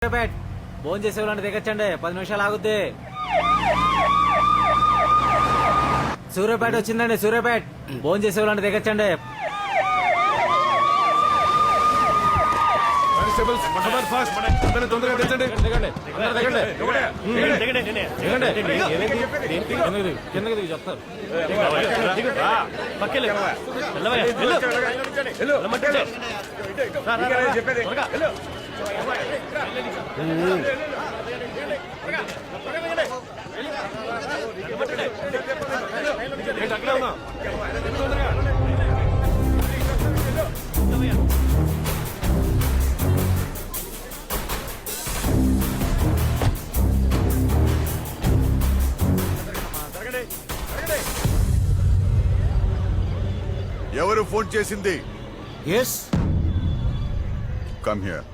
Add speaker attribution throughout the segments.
Speaker 1: సూర్యాపేట్ భోజనం చేసే వాళ్ళని దిగచ్చండి, 10 నిమిషాలు ఆగుద్ది. సూర్యాపేట వచ్చిందండి, సూర్యాపేట్ భోజనం చేసే వాళ్ళని దిగచ్చండి.
Speaker 2: తొందరగా తెచ్చండి.
Speaker 1: కిందకి దిగి చెప్తారు.
Speaker 2: అక్కడే ఉన్నా.
Speaker 3: ఎవరు ఫోన్ చేసింది?
Speaker 4: Yes,
Speaker 3: come here.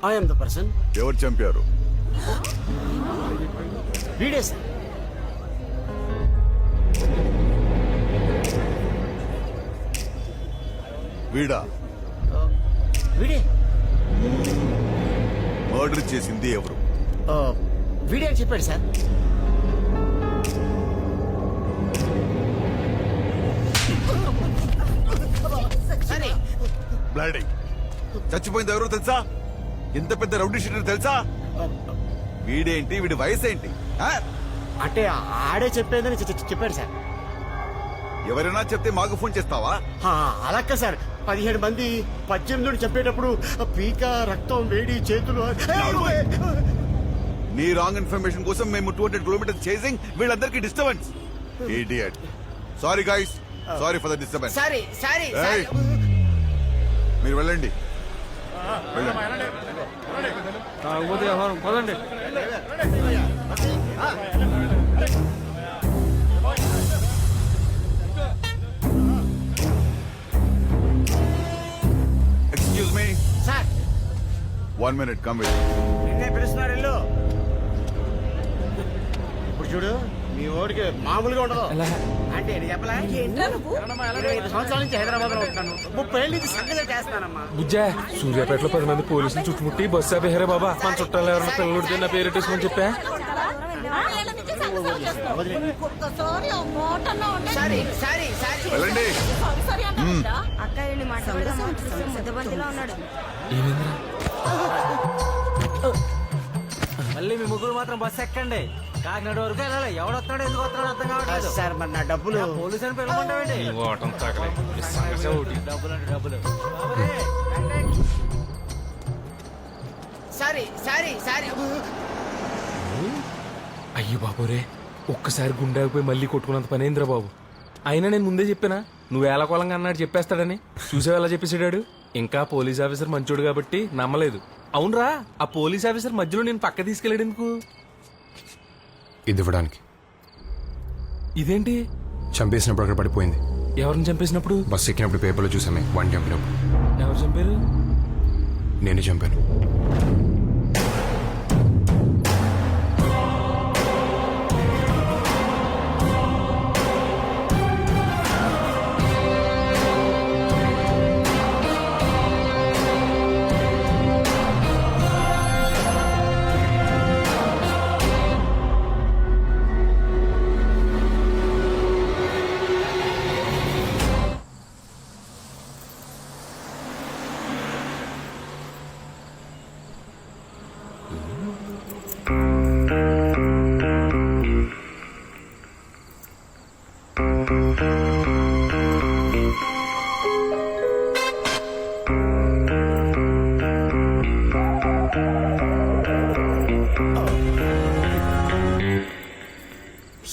Speaker 4: I am the person.
Speaker 3: ఎవరు చంపారు?
Speaker 4: వీడే సార్.
Speaker 3: వీడా?
Speaker 4: వీడే.
Speaker 3: మర్డర్ చేసింది ఎవరు?
Speaker 4: వీడే అని చెప్పాడు సార్.
Speaker 3: బ్లడింగ్. చచ్చిపోయింది ఎవరో తెలుసా? ఎంత పెద్ద రౌడీ షీటర్ తెలుసా? వీడేంటి? వీడి వయసు ఏంటి? ఆ?
Speaker 4: అంటే ఆడే చెప్పేదని చెప్పాడు సార్.
Speaker 3: ఎవరైనా చెప్తే మాకు ఫోన్ చేస్తావా?
Speaker 4: అలాక్క సార్, 17 మంది 18 చెప్పేటప్పుడు పీక, రక్తం, వేడి, చేతులు.
Speaker 3: నీ రాంగ్ ఇన్ఫర్మేషన్ కోసం మేము 200 కిలోమీటర్స్ చేసింగ్, వీళ్ళందరికీ disturbance. Idiot. Sorry guys, sorry for the disturbance.
Speaker 4: Sorry sorry.
Speaker 3: మీరు వెళ్ళండి.
Speaker 1: పదండి.
Speaker 3: Excuse me.
Speaker 4: Sir
Speaker 3: 1 minute, come with.
Speaker 4: నిన్నే పిలుస్తున్నారు ఇల్లు. ఇప్పుడు చూడు, మీ ఓడికి మామూలుగా ఉండదు. అంటే నేను చెప్పలే, 25 సంవత్సరాల నుంచి హైదరాబాద్ లో ఉంటాను. 30 ఏళ్ళ నుంచి సంగతి చేస్తానమ్మా.
Speaker 2: బుజ్జా, సూర్యాపేటలో 10 మంది పోలీసులు చుట్టుముట్టి బస్సు ఆపేహారే బాబా. మన చుట్టాలు ఎవరైనా పిల్లలుడితే నా పేరు పెట్టేసుకొని చెప్పా.
Speaker 4: Sorry sorry sorry.
Speaker 3: వెళ్ళండి.
Speaker 1: మళ్ళీ మీ ముగ్గురు మాత్రం బస్సు ఎక్కండి. కాకినాడ వరకు వెళ్ళాలి. ఎవడొస్తాడో ఎందుకు వస్తాడో అర్థం కావట్లేదు.
Speaker 4: సార్ మరి నా డబ్బులు.
Speaker 1: పోలీసు అని పిలవమంటావేంటి? డబ్బులు అంటే డబ్బులు.
Speaker 4: Sorry sorry sorry.
Speaker 2: అయ్యో బాబోరే, ఒక్కసారి గుండాకపోయి మళ్ళీ కొట్టుకున్నంత పనేంద్రా బాబు. అయినా నేను ముందే చెప్పానా నువ్వు ఏలకోలంగా అన్నాడు చెప్పేస్తాడని. చూసావు ఎలా చెప్పేసాడు. ఇంకా పోలీస్ ఆఫీసర్ మంచోడు కాబట్టి నమ్మలేదు. అవునరా, ఆ పోలీస్ ఆఫీసర్ మధ్యలో నేను పక్క తీసుకెళ్ళాడు ఎందుకు?
Speaker 5: ఇది ఇవ్వడానికి.
Speaker 2: ఇదేంటి?
Speaker 5: చంపేసినప్పుడు అక్కడ పడిపోయింది.
Speaker 2: ఎవరిని చంపేసినప్పుడు?
Speaker 5: బస్సు ఎక్కినప్పుడు పేపర్లో చూసామే, వాడిని చంపినప్పుడు.
Speaker 2: ఎవరు చంపారు?
Speaker 5: నేనే చంపాను.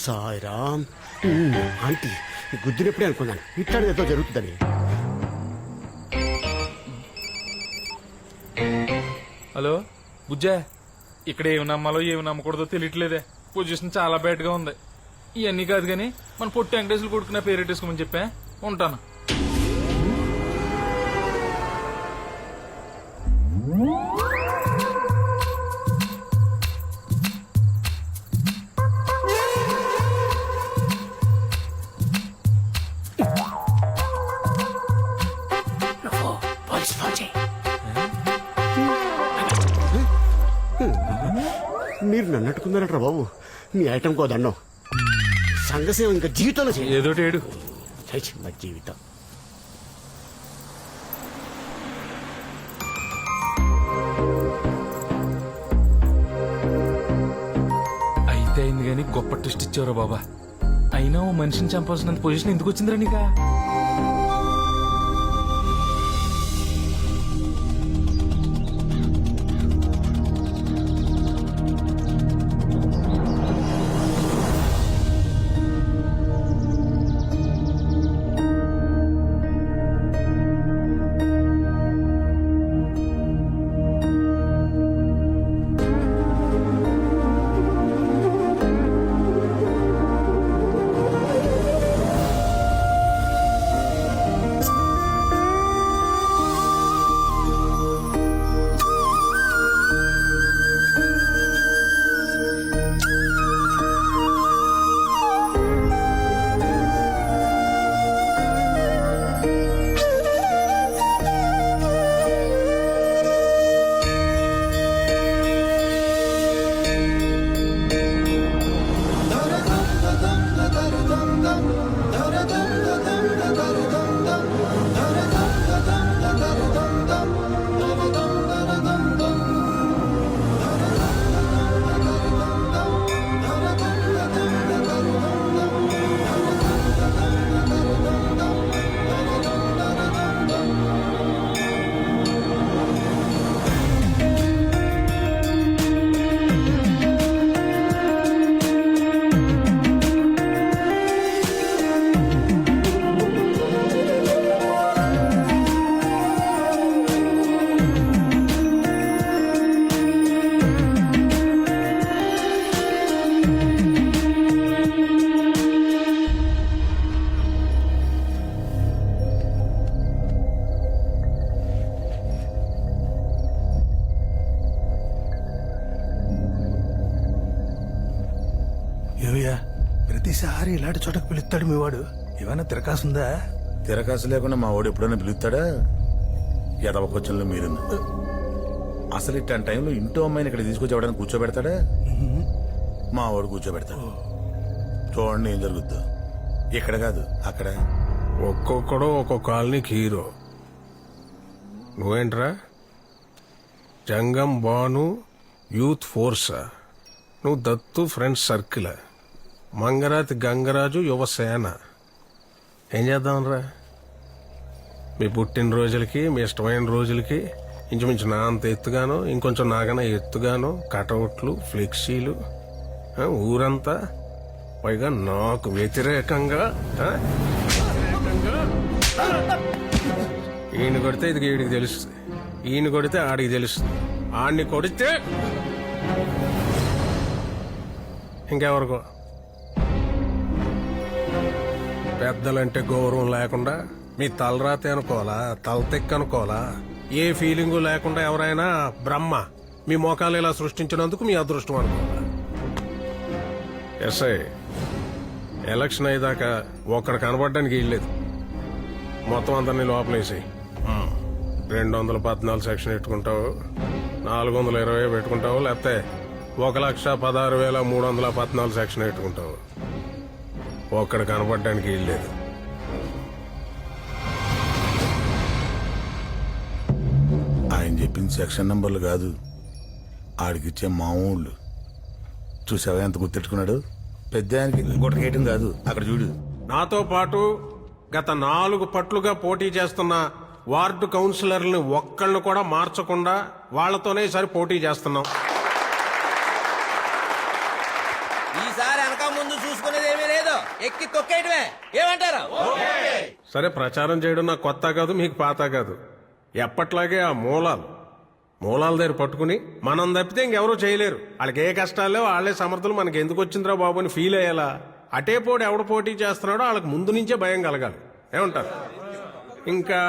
Speaker 4: సాయిరామ్. ఆంటీ గుద్దినప్పుడే అనుకున్నాను ఇట్లాంటిది ఏదో జరుగుతుందని.
Speaker 2: హలో బుజ్జా, ఇక్కడ ఏమి నమ్మాలో ఏమి నమ్మకూడదో తెలియట్లేదే. పొజిషన్ చాలా బ్యాడ్ గా ఉంది. ఇవన్నీ కాదు కానీ మన పొట్టి వెంకటేశ్వరులు కొడుకున్న పేరెట్టేసుకోమని చెప్పా. ఉంటాను.
Speaker 4: మీరు నన్ను అట్టుకున్నారట్రా బాబు. మీ ఐటమ్ కో దండం. సంఘసేవ ఇంకా జీవితంలో చేయ
Speaker 2: ఏదోటి ఏడు.
Speaker 4: మా జీవితం.
Speaker 2: అయితే అయింది కానీ గొప్ప ట్విస్ట్ ఇచ్చావురా బాబా. అయినా ఓ మనిషిని చంపాల్సినంత పొజిషన్ ఎందుకు వచ్చిందిరా నీకా?
Speaker 6: ఏవయ్యా, ప్రతిసారి ఇలాంటి చోటకు పిలుస్తాడు మీ వాడు. ఏమైనా తిరకాసుందా?
Speaker 7: తిరకాసు లేకుండా మా వాడు ఎప్పుడైనా పిలుస్తాడా? ఎదవ క్వశ్చన్లు మీరు. అసలు ఇట్లాంటి టైంలో ఇంటో అమ్మాయిని ఇక్కడ తీసుకొచ్చి ఎవడైనా కూర్చోబెడతాడా? మా వాడు కూర్చోబెడతాడు. చూడండి ఏం జరుగుద్దో. ఇక్కడ కాదు అక్కడ.
Speaker 8: ఒక్కొక్కడు ఒక్కొక్క కాలనీకి హీరో. నువ్వేంట్రా? జంగం బాను యూత్ ఫోర్సా? నువ్వు దత్తు ఫ్రెండ్స్ సర్కిల్. మంగరాతి గంగరాజు యువసేన. ఏం చేద్దాంరా? మీ పుట్టినరోజులకి, మీ ఇష్టమైన రోజులకి ఇంచుమించు నా అంత ఎత్తుగాను, ఇంకొంచెం నాకన్నా ఎత్తుగాను కటౌట్లు, ఫ్లెక్సీలు, ఊరంతా. పైగా నాకు వ్యతిరేకంగా. ఈయన కొడితే ఇది వీడికి తెలుస్తుంది, ఈయన కొడితే ఆడికి తెలుస్తుంది, ఆడిని కొడితే ఇంకెవరికో. పెద్దలంటే గౌరవం లేకుండా మీ తలరాతే అనుకోవాలా, తలతెక్క అనుకోవాలా? ఏ ఫీలింగు లేకుండా ఎవరైనా బ్రహ్మ మీ మోకాలు ఇలా సృష్టించినందుకు మీ అదృష్టం అనుకోవాలా? ఎస్ఐ ఎలక్షన్ అయ్యేదాకా ఒక్కడ కనబడడానికి వీల్లేదు. మొత్తం అందరినీ లోపలేసి 214 సెక్షన్ పెట్టుకుంటావు, 420 పెట్టుకుంటావు, లేకపోతే 1,16,314 సెక్షన్ పెట్టుకుంటావు. ఒక్కడ కనపడడానికి వీల్లేదు.
Speaker 7: ఆయన చెప్పింది సెక్షన్ నంబర్లు కాదు, ఆడికిచ్చే మామూళ్ళు. చూసావా ఎంత గుర్తెట్టుకున్నాడు? పెద్ద ఆయనకి గుట్టకేయటం కాదు, అక్కడ చూడు.
Speaker 8: నాతో పాటు గత 4 పట్లుగా పోటీ చేస్తున్న వార్డు కౌన్సిలర్ని ఒక్కళ్ళను కూడా మార్చకుండా వాళ్లతోనే ఈసారి పోటీ చేస్తున్నాం.
Speaker 1: ఈసారి వెనక ముందు చూసుకునేది ఏమీ లేదు, ఎక్కి తొక్కేయటమే. ఏమంటారు?
Speaker 8: సరే, ప్రచారం చేయడం నాకు కొత్త కాదు, మీకు పాత కాదు. ఎప్పట్లాగే ఆ మూలాల దగ్గర పట్టుకుని మనం తప్పితే ఇంకెవరూ చేయలేరు. వాళ్ళకి ఏ కష్టాలే వాళ్లే సమర్థులు, మనకి ఎందుకు వచ్చిందిరా బాబు అని ఫీల్ అయ్యేలా అటే పోటీ ఎవడు పోటీ చేస్తున్నాడో వాళ్ళకి ముందు నుంచే భయం కలగాలి. ఏమంటారు? ఇంకా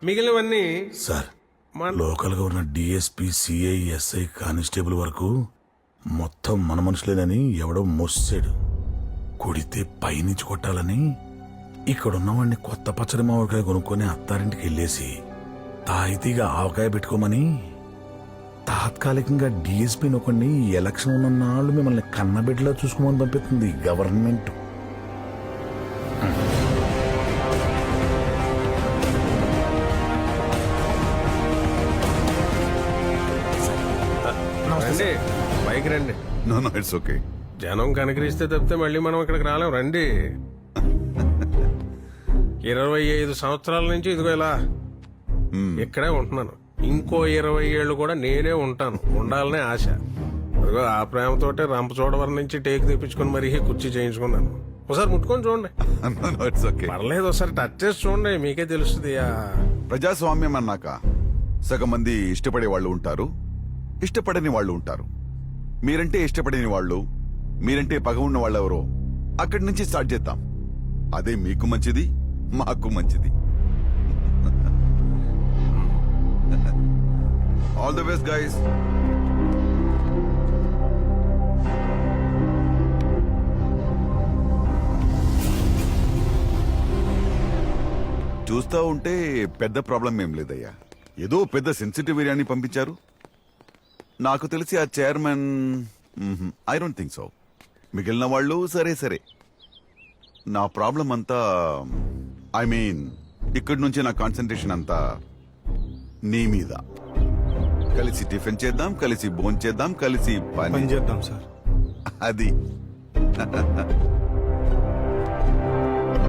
Speaker 8: మిగిలినవన్నీ
Speaker 7: సార్, లోకల్ గా ఉన్న డిఎస్పీ, సిఐ, ఎస్ఐ, కానిస్టేబుల్ వరకు మొత్తం మన మనుషులేనని ఎవడో మోసాడు. కొడితే పైనుంచి కొట్టాలని ఇక్కడున్నవాడిని కొత్త పచ్చడి మామిడికాయ కొనుక్కొని అత్తారింటికి వెళ్ళేసి తాయితీగా ఆవకాయ పెట్టుకోమని తాత్కాలికంగా డిఎస్పీని ఒకడిని ఎలక్షన్ ఉన్న నాళ్ళు మిమ్మల్ని కన్నబిడ్డలా చూసుకోమని పంపిస్తుంది గవర్నమెంట్.
Speaker 8: రండి పైకి రండి.
Speaker 3: No no it's okay.
Speaker 8: జనం కనికరిస్తే తప్పితే మళ్ళీ మనం ఇక్కడికి రాలేం. రండి. 25 సంవత్సరాల నుంచి ఇదిగో ఇలా ఇక్కడే ఉంటున్నాను. ఇంకో 20 ఏళ్ళు కూడా నేనే ఉంటాను. ఉండాలనే ఆశ. అదిగో ఆ ప్రేమతోటే రంపచోడవరం నుంచి టేక్ తెప్పించుకొని మరీ కుర్చీ చేయించుకున్నాను. ఒకసారి ముట్టుకొని చూడండి.
Speaker 3: It's okay.
Speaker 8: పర్లేదు, ఒకసారి టచ్ చేసి చూడండి, మీకే తెలుస్తుంది.
Speaker 3: ప్రజాస్వామ్యం అన్నాక సగం మంది ఇష్టపడే వాళ్ళు ఉంటారు, ఇష్టపడని వాళ్ళు ఉంటారు. మీరంటే ఇష్టపడని వాళ్ళు, మీరంటే పగ ఉన్న వాళ్ళు ఎవరో అక్కడి నుంచి స్టార్ట్ చేద్దాం. అదే మీకు మంచిది, మాకు మంచిది. All the best guys. చూస్తా ఉంటే పెద్ద ప్రాబ్లం ఏం లేదయ్యా. ఏదో పెద్ద సెన్సిటివ్ ఏరియాని పంపించారు. నాకు తెలిసి ఆ chairman I don't think so. మిగిలిన వాళ్ళు సరే సరే. నా ప్రాబ్లం అంతా ఐ మీన్ ఇక్కడి నుంచి నా కాన్సన్ట్రేషన్ అంతా నీ మీద. కలిసి టిఫిన్ చేద్దాం, కలిసి భోంచేద్దాం, కలిసి పని
Speaker 6: చేద్దాం సార్.
Speaker 3: అది